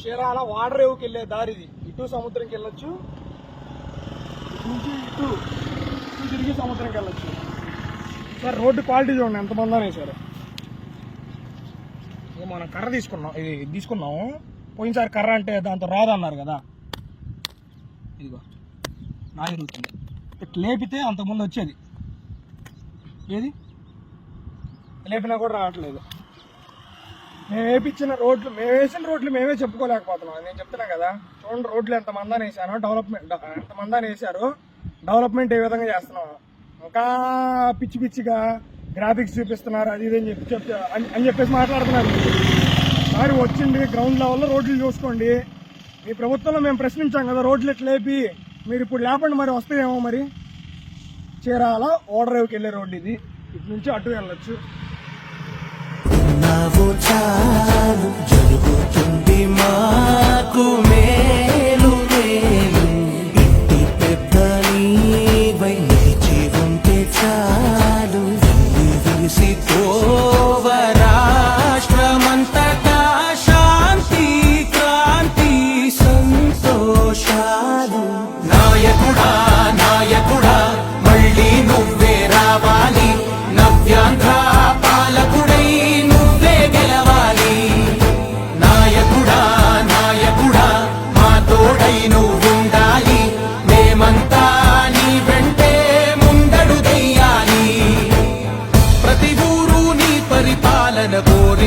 చీరాల వాడరేవుకి వెళ్ళే దారి ఇది. ఇటు సముద్రంకి వెళ్ళొచ్చు, ఇటు నుంచి ఇటు తిరిగి సముద్రంకి వెళ్ళొచ్చు. సార్ రోడ్డు క్వాలిటీ చూడండి ఎంత మందానే సార్. ఇక మనం కర్ర ఇది తీసుకున్నాము. పోయినసారి కర్ర అంటే దాంతో రాదన్నారు కదా, ఇదిగో నా జరుగుతుంది. ఇట్లా లేపితే అంతకుముందు వచ్చేది, ఏది లేపినా కూడా రావట్లేదు. మేము వేసిన రోడ్లు మేమే చెప్పుకోలేకపోతున్నాం. నేను చెప్తున్నా కదా, చూడండి రోడ్లు ఎంత మందాన్ని వేసాను, ఎంత మందాన్ని వేసారు, డెవలప్మెంట్ ఏ విధంగా చేస్తున్నాం. ఇంకా పిచ్చి పిచ్చిగా గ్రాఫిక్స్ చూపిస్తున్నారు, అది ఇది అని చెప్పేసి మాట్లాడుతున్నారు. మరి వచ్చింది గ్రౌండ్ లెవెల్లో రోడ్లు చూసుకోండి. మీ ప్రభుత్వంలో మేము ప్రశ్నించాం కదా, రోడ్లు ఎట్లా లేపి మీరు ఇప్పుడు లేపండి, మరి వస్తాయేమో. మరి చీరాల ఓడరేవుకి వెళ్ళే రోడ్డు ఇది, ఇటు నుంచి అటు వెళ్ళొచ్చు. జరుగుతుంది మాకు మేలు మేలు, ఇంటి పెద్ద నీవై నిలిచి ఉంటే చాలు, వేసిపో